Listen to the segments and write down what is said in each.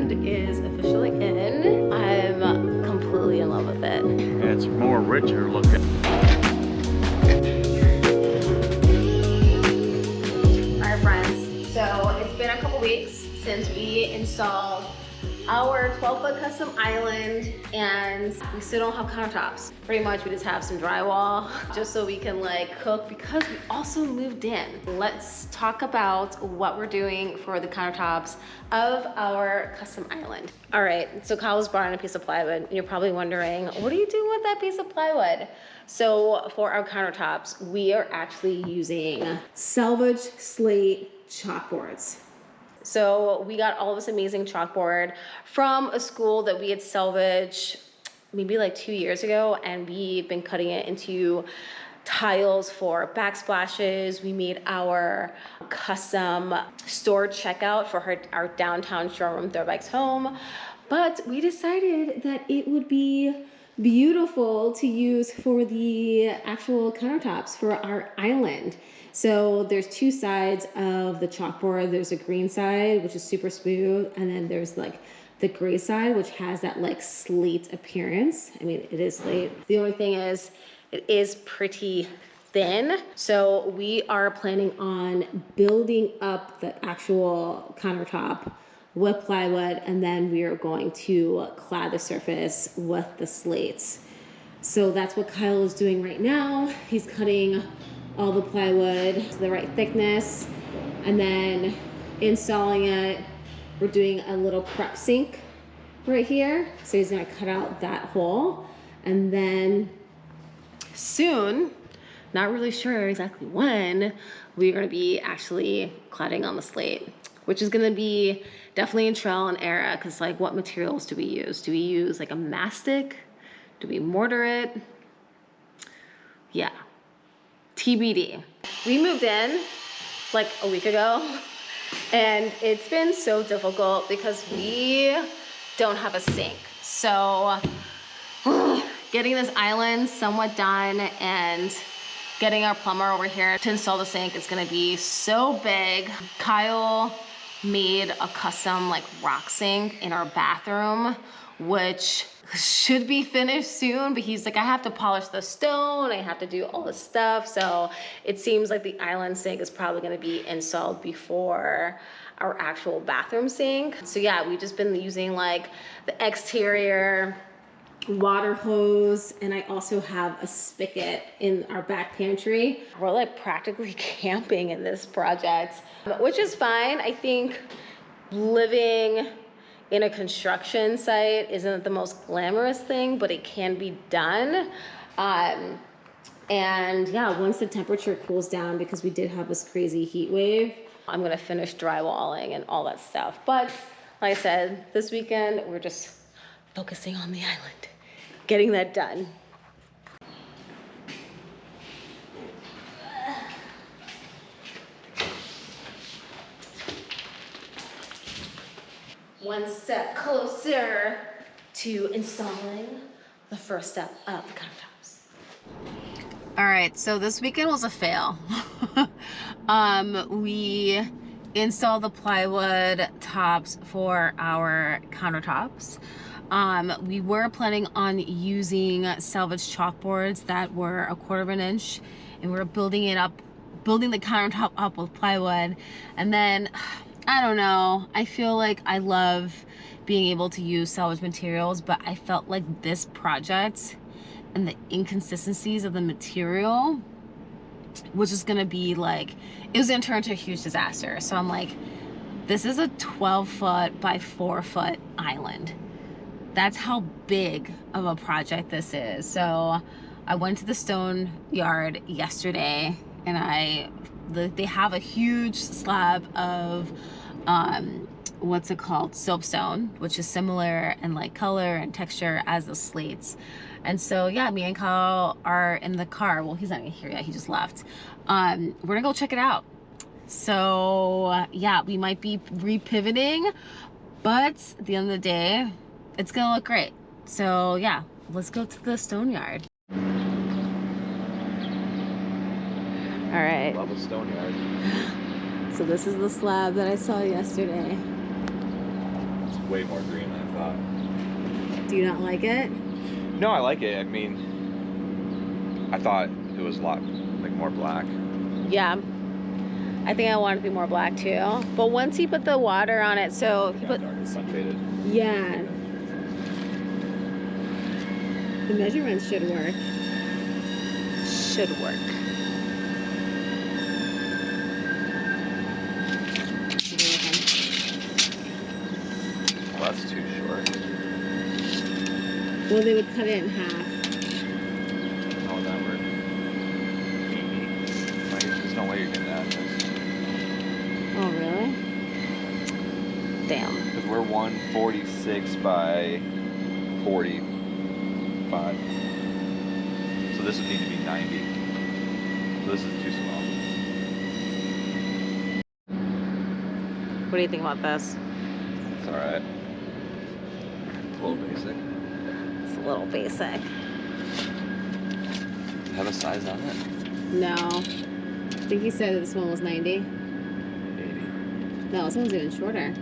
Island is officially in. I'm completely in love with it. It's more richer looking. Alright friends, so it's been a couple weeks since we installed our 12-foot custom island, and we still don't have countertops. Pretty much we just have some drywall just so we can like cook, because we also moved in. Let's talk about what we're doing for the countertops of our custom island. All right, so Kyle was brought in a piece of plywood, and you're probably wondering, what are you doing with that piece of plywood? So for our countertops, we are actually using salvage slate chalkboards. So we got all this amazing chalkboard from a school that we had salvaged maybe like 2 years ago, and we've been cutting it into tiles for backsplashes. We made our custom store checkout for our downtown showroom Throwbacks home, but we decided that it would be beautiful to use for the actual countertops for our island. So there's two sides of the chalkboard. There's a green side, which is super smooth, and then there's like the gray side, which has that like slate appearance. I mean, it is slate. The only thing is, it is pretty thin. So we are planning on building up the actual countertop with plywood, and then we are going to clad the surface with the slates. So that's what Kyle is doing right now. He's cutting all the plywood to the right thickness and then installing it. We're doing a little prep sink right here. So he's gonna cut out that hole, and then soon, not really sure exactly when, we're gonna be actually cladding on the slate, which is gonna be definitely in trial and error, because like, what materials do we use? Do we use like a mastic? Do we mortar it? Yeah, TBD. We moved in like a week ago, and it's been so difficult because we don't have a sink. So getting this island somewhat done and getting our plumber over here to install the sink is gonna be so big. Kyle made a custom like rock sink in our bathroom, which should be finished soon, but he's like, I have to polish the stone, I have to do all this stuff. So it seems like the island sink is probably gonna be installed before our actual bathroom sink. So yeah, we've just been using like the exterior water hose, and I also have a spigot in our back pantry. We're like practically camping in this project, which is fine. I think living in a construction site isn't the most glamorous thing, but it can be done. And yeah, once the temperature cools down, because we did have this crazy heat wave, I'm gonna finish drywalling and all that stuff. But like I said, this weekend, we're just focusing on the island, getting that done. One step closer to installing the first step of the countertops. All right, so this weekend was a fail. We installed the plywood tops for our countertops. We were planning on using salvage chalkboards that were 1/4 inch, and we were building the countertop up with plywood. And then, I don't know, I feel like I love being able to use salvage materials, but I felt like this project and the inconsistencies of the material was just gonna be like, it was gonna turn into a huge disaster. So I'm like, this is a 12-foot by 4-foot island. That's how big of a project this is. So I went to the stone yard yesterday, and they have a huge slab of what's it called, soapstone, which is similar in like color and texture as the slates. And so yeah, me and Kyle are in the car. Well, he's not even here yet, he just left. We're gonna go check it out. So yeah, we might be repivoting, but at the end of the day, it's gonna look great. So yeah, let's go to the stone yard. All right. Love a stone yard. So this is the slab that I saw yesterday. way more green than I thought. Do you not like it? No, I like it. I mean, I thought it was a lot like more black. Yeah. I think I want it to be more black too. But once he put the water on it, so he put Dark, it's sun faded. yeah. The measurements should work. Should work. Well, that's too short. Well, they would cut it in half. Oh, that word. There's no way you're getting that. Oh, really? Damn. Because we're 146 by 45. So this would need to be 90. So this is too small. What do you think about this? It's alright. It's a little basic. It's a little basic. Does it have a size on it? No. I think he said this one was 90. 80. No, this one's even shorter.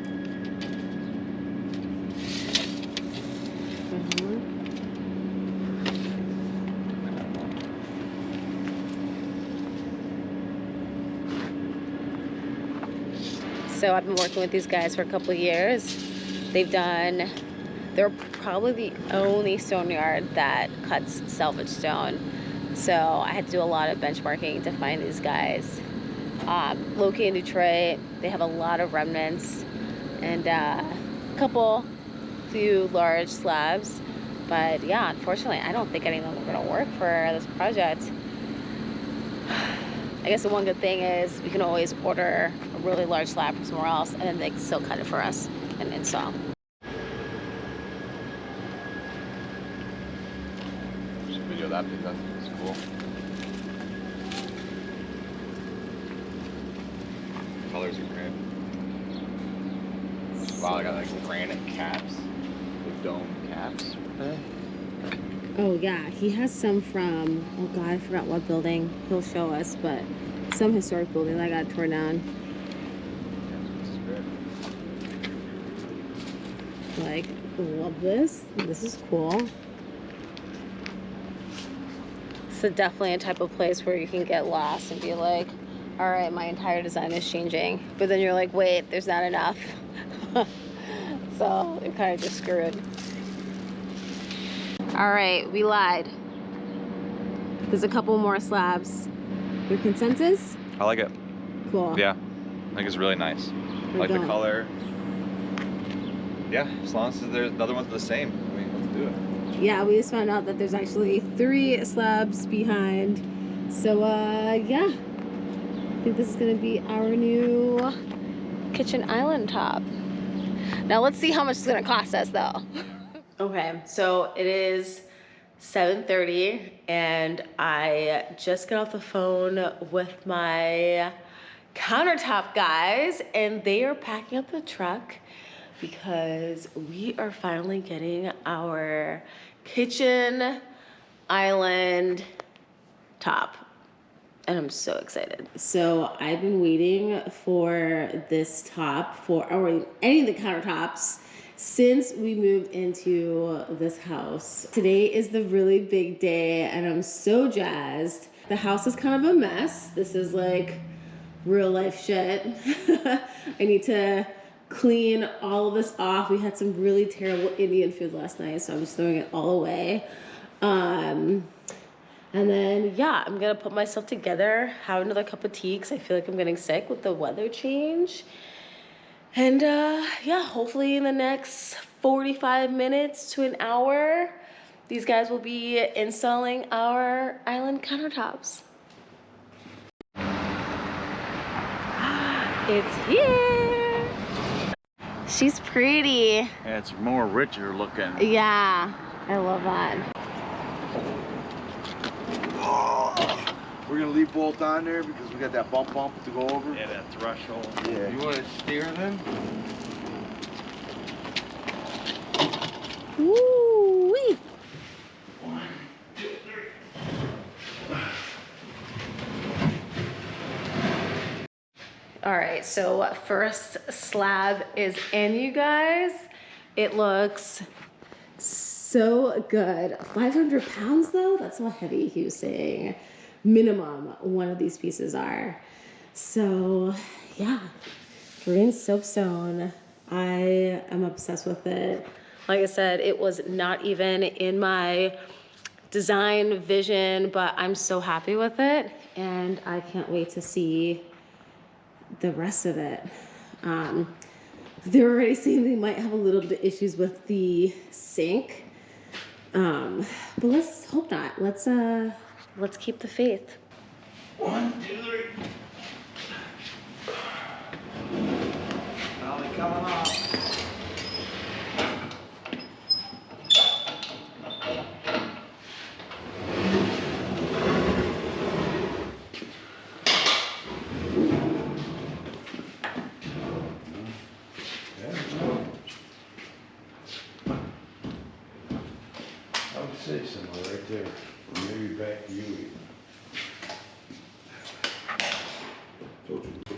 So I've been working with these guys for a couple of years. They're probably the only stone yard that cuts salvage stone. So I had to do a lot of benchmarking to find these guys. Located in Detroit, they have a lot of remnants and a few large slabs. But yeah, unfortunately, I don't think any of them are gonna work for this project. I guess the one good thing is we can always order a really large slab from somewhere else and then they can still cut it for us and install. Should video that because that's cool. Colors are great. Wow, I got like granite caps, like dome caps. Oh yeah, he has some from, oh god, I forgot what building he'll show us, but some historic building that got torn down. This is great. Like, love this. This is cool. It's definitely a type of place where you can get lost and be like, all right, my entire design is changing. But then you're like, wait, there's not enough. So you're kind of just screwed. All right, we lied. There's a couple more slabs. Your consensus? I like it. Cool. Yeah, I think it's really nice. I like the color. Yeah, as long as the other ones are the same. I mean, let's do it. Yeah, we just found out that there's actually 3 slabs behind. So, yeah. I think this is gonna be our new kitchen island top. Now let's see how much it's gonna cost us though. Okay, so it is 7:30 and I just got off the phone with my Countertop guys and they are packing up the truck because we are finally getting our kitchen island top. And I'm so excited. So I've been waiting for this top or any of the countertops since we moved into this house. Today is the really big day and I'm so jazzed. The house is kind of a mess. This is like real life shit. I need to clean all of this off. We had some really terrible Indian food last night, so I'm just throwing it all away. And then, yeah, I'm gonna put myself together, have another cup of tea, because I feel like I'm getting sick with the weather change. And yeah, hopefully in the next 45 minutes to an hour, these guys will be installing our island countertops. It's here. She's pretty. Yeah, it's more richer looking. Yeah, I love that. We're gonna leave bolt on there because we got that bump to go over. Yeah, that threshold. Yeah. You want to steer then? Woo-wee. All right, so first slab is in, you guys. It looks so good. 500 pounds though? That's how heavy he was saying minimum one of these pieces are. So yeah, green soapstone. I am obsessed with it. Like I said, it was not even in my design vision, but I'm so happy with it, and I can't wait to see the rest of it. They're already saying they might have a little bit of issues with the sink, but let's hope not. Let's keep the faith. 1, 2, 3. Now they coming off. I would say somewhere right there, or maybe back to you.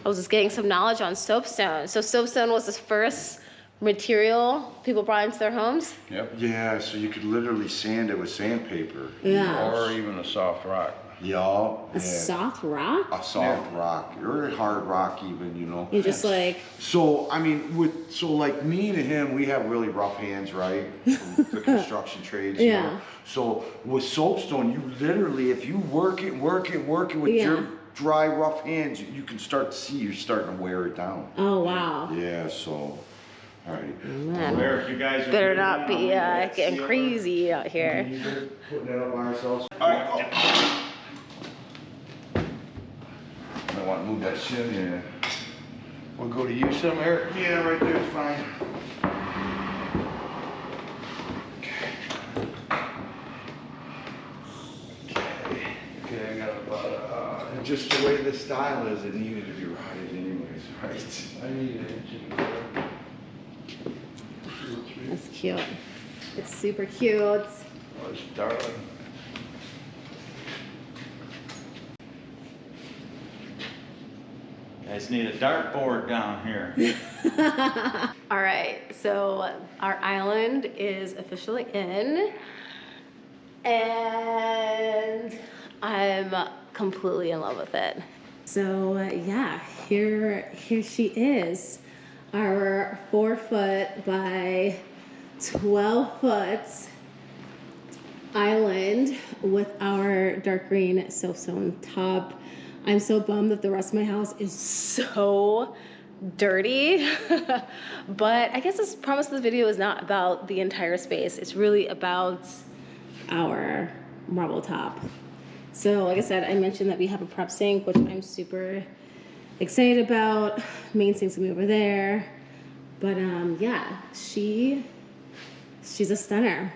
I was just getting some knowledge on soapstone. So soapstone was the first material people brought into their homes? Yep. Yeah, so you could literally sand it with sandpaper. Yeah. Or even a soft rock. Yeah. A soft rock? A soft rock, or a hard rock even, you know. You just like... So, I mean, like me and him, we have really rough hands, right? From the construction trades, you know? So with soapstone, you literally, if you work it with your dry, rough hands, you can start to see you're starting to wear it down. Oh, wow. Yeah, so, all right. Man. Eric, you guys are Better good not be now. getting crazy out here. Putting that up by ourselves. All right. I want to move that shim, yeah. We'll go to you some, Eric? Yeah, right there, fine. Okay, I got about And just the way the style is, it needed to be rotted anyways, right? I need an inch and That's cute. It's super cute. Oh, it's darling. Guys need a dartboard down here. All right, so our island is officially in, and I'm completely in love with it. So yeah, here she is, our 4-foot by 12-foot island with our dark green soapstone top. I'm so bummed that the rest of my house is so dirty, but I guess this promise of this video is not about the entire space. It's really about our marble top. So like I said, I mentioned that we have a prep sink, which I'm super excited about. Main sink's gonna be over there. But yeah, she's a stunner.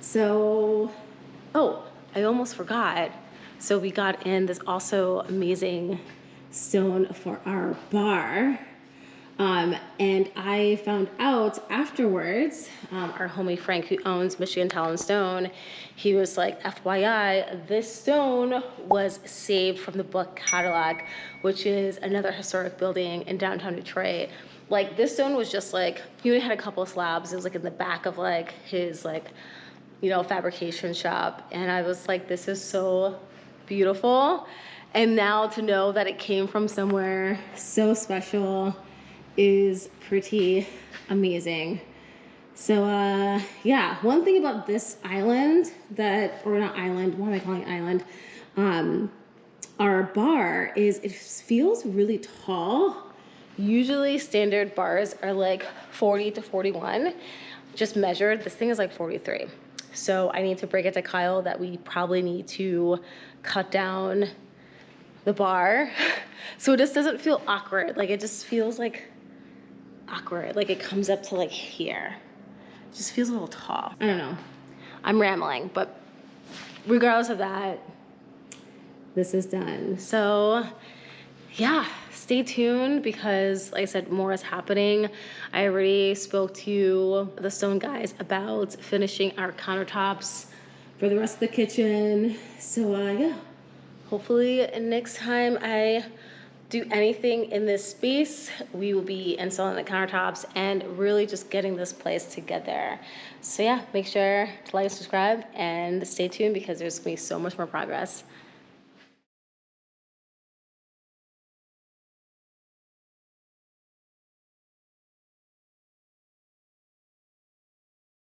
So, oh, I almost forgot. So we got in this also amazing stone for our bar. And I found out afterwards, our homie Frank, who owns Michigan Talon Stone, he was like, FYI, this stone was saved from the book Cadillac, which is another historic building in downtown Detroit. Like, this stone was just like, he only had a couple of slabs. It was like in the back of like his like, you know, fabrication shop. And I was like, this is so beautiful. And now to know that it came from somewhere so special is pretty amazing. So yeah, one thing about this island or not island, what am I calling it, island? Our bar is, it feels really tall. Usually standard bars are like 40 to 41. Just measured, this thing is like 43. So I need to break it to Kyle that we probably need to cut down the bar so it just doesn't feel awkward. Like, it just feels like awkward. Like, it comes up to like here. It just feels a little tall. I don't know. I'm rambling, but regardless of that, this is done. So yeah, stay tuned because, like I said, more is happening. I already spoke to the stone guys about finishing our countertops for the rest of the kitchen. So yeah, hopefully next time I do anything in this space, we will be installing the countertops and really just getting this place together. So yeah, make sure to like and subscribe and stay tuned because there's gonna be so much more progress.